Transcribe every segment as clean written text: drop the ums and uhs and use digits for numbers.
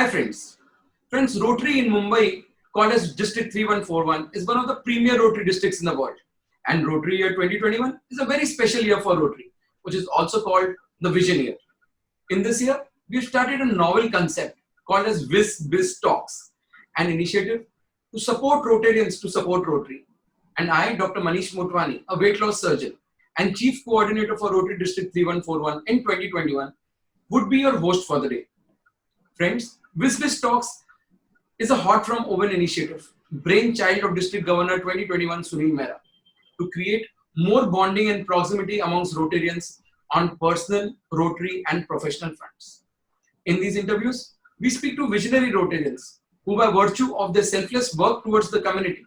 Hi friends. Friends, Rotary in Mumbai, called as District 3141, is one of the premier Rotary districts in the world. And Rotary year 2021 is a very special year for Rotary, which is also called the Vision Year. In this year, we've started a novel concept called as Biz Talks, an initiative to support Rotarians to support Rotary. And I, Dr. Manish Motwani, a weight loss surgeon and Chief Coordinator for Rotary District 3141 in 2021, would be your host for the day. Friends, Biz Talks is a hot from oven initiative, brainchild of District Governor 2021 Sunil Mehra, to create more bonding and proximity amongst Rotarians on personal, Rotary and professional fronts. In these interviews, we speak to visionary Rotarians who, by virtue of their selfless work towards the community,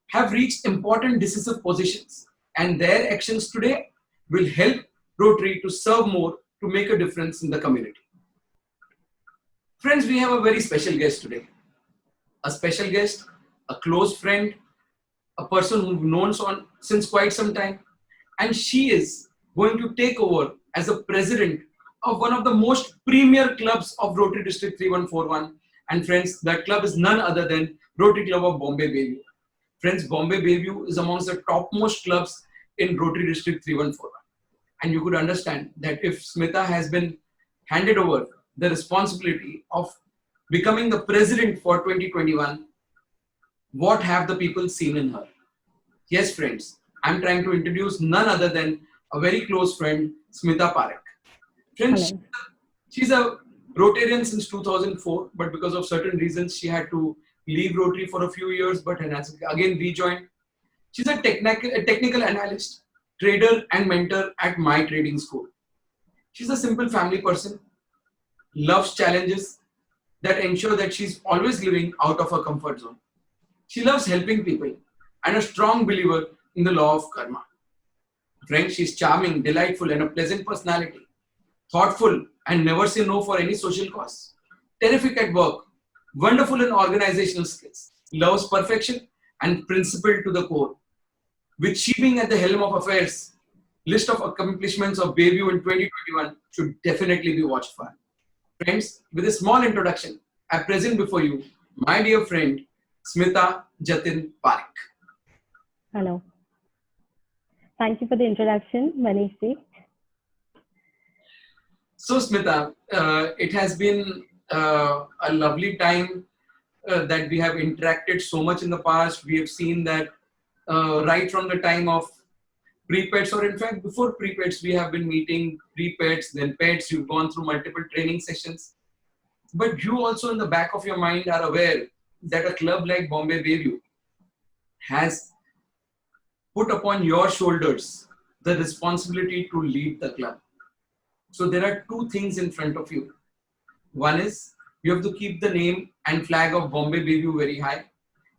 have reached important decisive positions, and their actions today will help Rotary to serve more to make a difference in the community. Friends, we have a very special guest today. A special guest, a close friend, a person who've known since quite some time. And she is going to take over as the president of one of the most premier clubs of Rotary District 3141. And friends, that club is none other than Rotary Club of Bombay Bayview. Friends, Bombay Bayview is amongst the topmost clubs in Rotary District 3141. And you could understand that if Smita has been handed over the responsibility of becoming the president for 2021, what have the people seen in her? Yes, friends, I'm trying to introduce none other than a very close friend, Smita Parekh. Friends, she's a Rotarian since 2004, but because of certain reasons, she had to leave Rotary for a few years, but has again rejoined. She's a technical analyst, trader, and mentor at My Trading School. She's a simple family person, loves challenges that ensure that she's always living out of her comfort zone. She loves helping people and a strong believer in the law of karma. Friends, she's charming, delightful, and a pleasant personality, thoughtful, and never say no for any social cause. Terrific at work, wonderful in organizational skills, loves perfection, and principled to the core. With she being at the helm of affairs, list of accomplishments of Bayview in 2021 should definitely be watched for. Friends, with a small introduction, I present before you my dear friend, Smita Jatin Parekh. Hello. Thank you for the introduction, Manish. So, Smita, it has been a lovely time that we have interacted so much in the past. We have seen that right from the time of pre-pets, or in fact before pre-pets, we have been meeting pre-pets, then pets. You've gone through multiple training sessions. But you also in the back of your mind are aware that a club like Bombay Bayview has put upon your shoulders the responsibility to lead the club. So there are two things in front of you. One is you have to keep the name and flag of Bombay Bayview very high.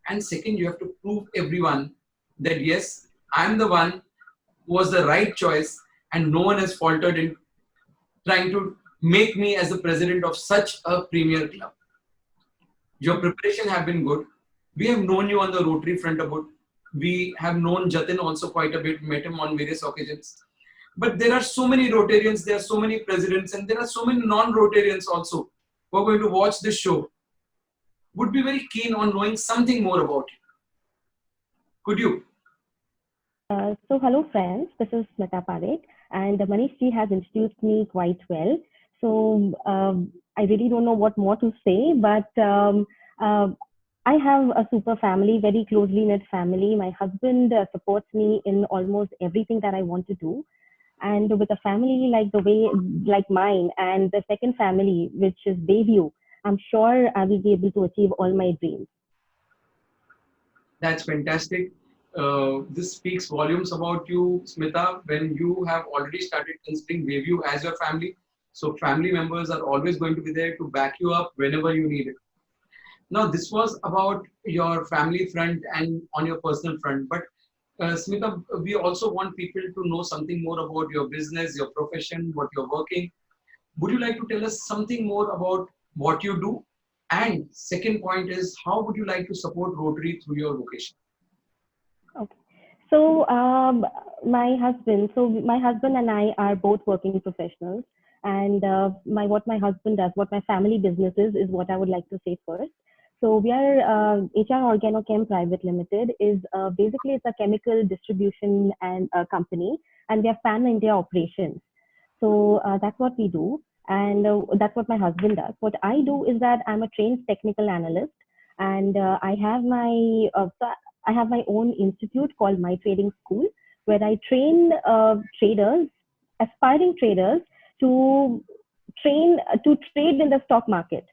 And second, you have to prove everyone that yes, I'm the one who was the right choice and no one has faltered in trying to make me as the president of such a premier club. Your preparation have been good. We have known you on the Rotary front a bit. We have known Jatin also quite a bit, met him on various occasions. But there are so many Rotarians, there are so many presidents, and there are so many non-Rotarians also who are going to watch this show, would be very keen on knowing something more about you. Could you? So hello friends, this is Smita Parekh, and Manish ji has introduced me quite well. So I really don't know what more to say, but I have a super family, very closely knit family. My husband supports me in almost everything that I want to do. And with a family like mine, and the second family, which is Bayview, I'm sure I will be able to achieve all my dreams. That's fantastic. This speaks volumes about you, Smita, when you have already started considering Bayview as your family. So family members are always going to be there to back you up whenever you need it. Now, this was about your family front and on your personal front. But Smita, we also want people to know something more about your business, your profession, what you're working. Would you like to tell us something more about what you do? And second point is, how would you like to support Rotary through your vocation? Okay. So my husband and I are both working professionals, and what my husband does, what my family business is what I would like to say first. So we are HR Organochem Private Limited is basically it's a chemical distribution and company, and we have pan India operations. So that's what we do, and that's what my husband does. What I do is that I'm a trained technical analyst, and I have my own institute called My Trading School, where I train traders, aspiring traders, to trade in the stock market.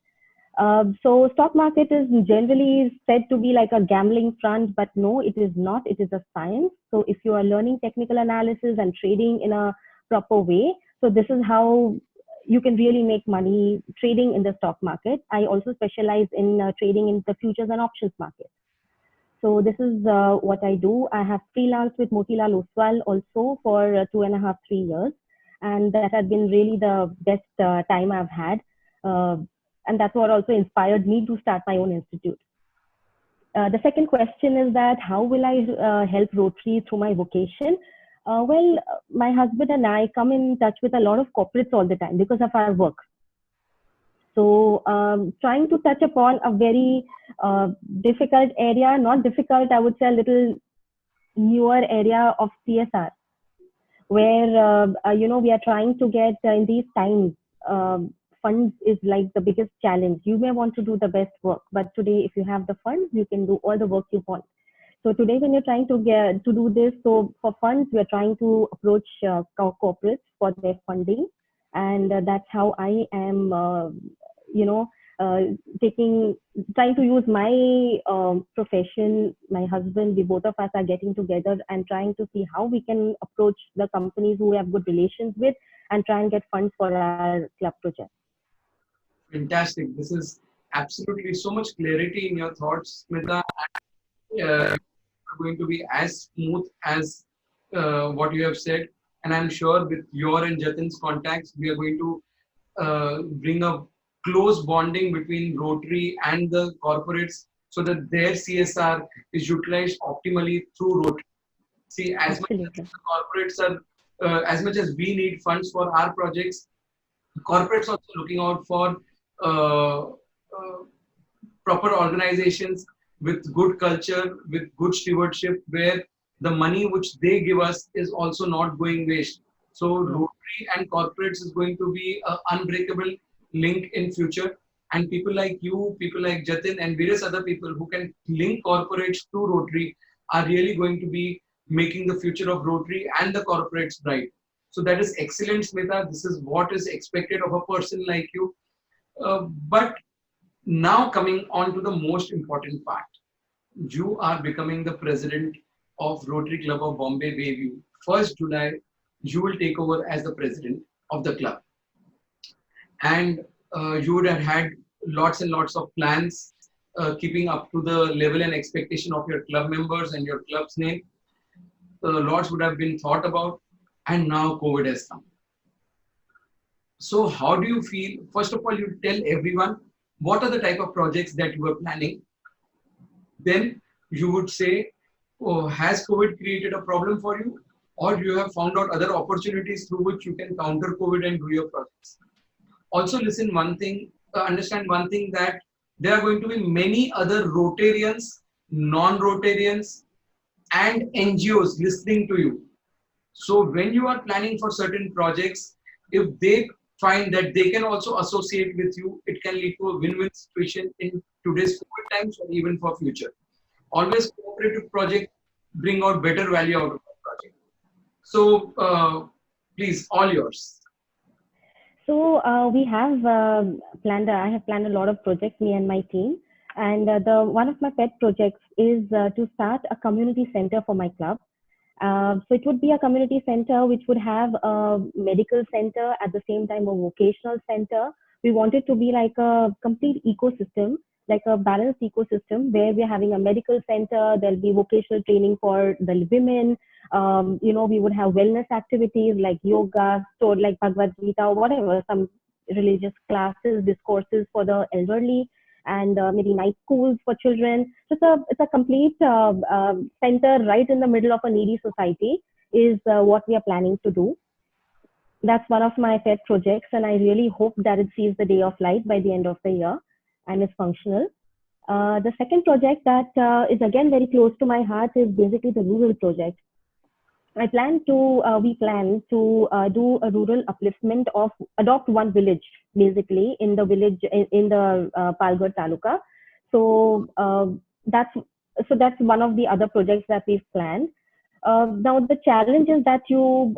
So stock market is generally said to be like a gambling front, but no, it is not. It is a science. So if you are learning technical analysis and trading in a proper way, so this is how you can really make money trading in the stock market. I also specialize in trading in the futures and options market. So this is what I do. I have freelanced with Motilal Oswal also for 2.5, 3 years. And that has been really the best time I've had. And that's what also inspired me to start my own institute. The second question is that how will I help Rotary through my vocation? My husband and I come in touch with a lot of corporates all the time because of our work. So trying to touch upon a very difficult area, not difficult, I would say a little newer area of CSR, where, we are trying to get in these times, funds is like the biggest challenge. You may want to do the best work, but today, if you have the funds, you can do all the work you want. So today, when you're trying to get to do this, so for funds, we are trying to approach corporates for their funding, and that's how I am, trying to use my profession. My husband, we both of us are getting together and trying to see how we can approach the companies who we have good relations with and try and get funds for our club project. Fantastic. This is absolutely so much clarity in your thoughts, Smita. Are going to be as smooth as what you have said. And I'm sure with your and Jatin's contacts, we are going to bring a close bonding between Rotary and the corporates so that their CSR is utilized optimally through Rotary. See, as much as the corporates are, as much as we need funds for our projects, corporates also looking out for proper organizations with good culture, with good stewardship, where the money which they give us is also not going waste. So Rotary and corporates is going to be an unbreakable link in future. And people like you, people like Jatin and various other people who can link corporates to Rotary are really going to be making the future of Rotary and the corporates bright. So that is excellent, Smita. This is what is expected of a person like you. But now coming on to the most important part. You are becoming the president of Rotary Club of Bombay Bayview. 1st July, you will take over as the president of the club. And you would have had lots and lots of plans keeping up to the level and expectation of your club members and your club's name. Lots would have been thought about, and now COVID has come. So how do you feel? First of all, you tell everyone what are the type of projects that you are planning. Then you would say, oh, has COVID created a problem for you? Or you have found out other opportunities through which you can counter COVID and do your projects. Also listen one thing, understand one thing, that there are going to be many other Rotarians, non-Rotarians and NGOs listening to you. So when you are planning for certain projects, if they find that they can also associate with you, it can lead to a win-win situation in today's COVID times or even for future. Always cooperative project bring out better value out of the project. So please, all yours. So we have I have planned a lot of projects, me and my team. And one of my pet projects is to start a community center for my club. So it would be a community center which would have a medical center, at the same time a vocational center. We want it to be like a complete ecosystem, like a balanced ecosystem, where we're having a medical center, there'll be vocational training for the women. We would have wellness activities like yoga, stored like Bhagavad Gita, or whatever, some religious classes, discourses for the elderly, and maybe night schools for children. So it's a complete center right in the middle of a needy society is what we are planning to do. That's one of my pet projects, and I really hope that it sees the day of light by the end of the year and is functional. The second project that is again very close to my heart is basically the rural project. We plan to do a rural upliftment of adopt one village, basically in the village in the Palghar Taluka. So that's that's one of the other projects that we've planned. Now the challenges that you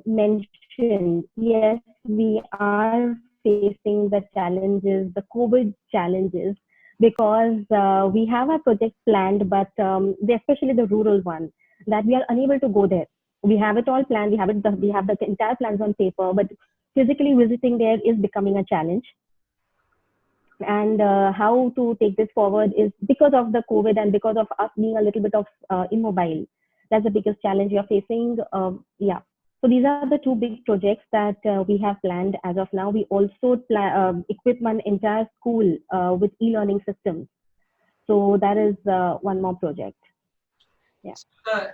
mentioned, yes, we are facing the challenges, the COVID challenges, because we have our project planned, but especially the rural one, that we are unable to go there. We have it all planned, we have the entire plans on paper, but physically visiting there is becoming a challenge. And how to take this forward is because of the COVID and because of us being a little bit of immobile. That's the biggest challenge we are facing. Yeah. So these are the two big projects that we have planned as of now. We also equip an entire school with e-learning systems. So that is one more project. Yeah.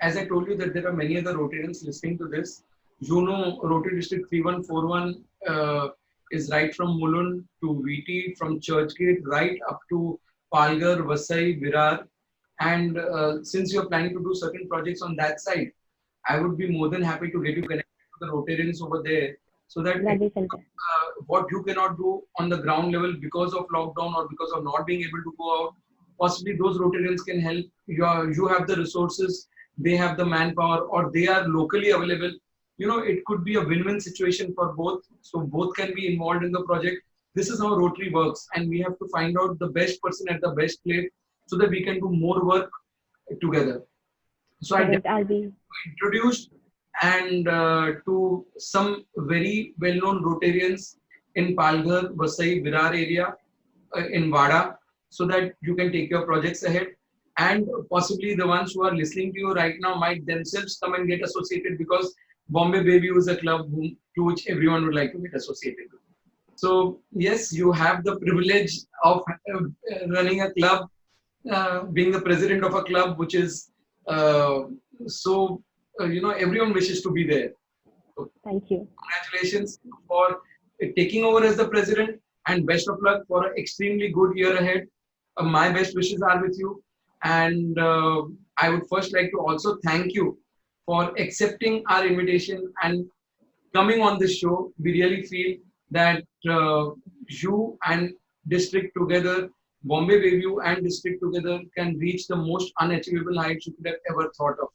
As I told you that there are many other Rotarians listening to this. You know, Rotary District 3141 is right from Mulund to VT, from Churchgate right up to Palghar, Vasai, Virar. And since you're planning to do certain projects on that side, I would be more than happy to get you connected to the Rotarians over there, so that what you cannot do on the ground level because of lockdown or because of not being able to go out, possibly those Rotarians can help. You have the resources, they have the manpower, or they are locally available. You know, it could be a win-win situation for both. So both can be involved in the project. This is how Rotary works, and we have to find out the best person at the best place so that we can do more work together. So I introduced and to some very well-known Rotarians in Palghar, Vasai, Virar area, in Vada, so that you can take your projects ahead. And possibly the ones who are listening to you right now might themselves come and get associated, because Bombay Bayview is a club to which everyone would like to get associated with. So yes, you have the privilege of running a club, being the president of a club, which is everyone wishes to be there. So, thank you. Congratulations for taking over as the president, and best of luck for an extremely good year ahead. My best wishes are with you. And I would first like to also thank you for accepting our invitation and coming on this show. We really feel that you and district together, Bombay Bayview and district together, can reach the most unachievable heights you could have ever thought of.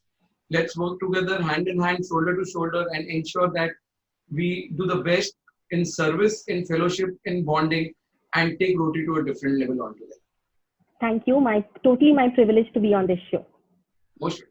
Let's work together hand in hand, shoulder to shoulder, and ensure that we do the best in service, in fellowship, in bonding, and take Rotary to a different level altogether. Thank you. Totally my privilege to be on this show. Most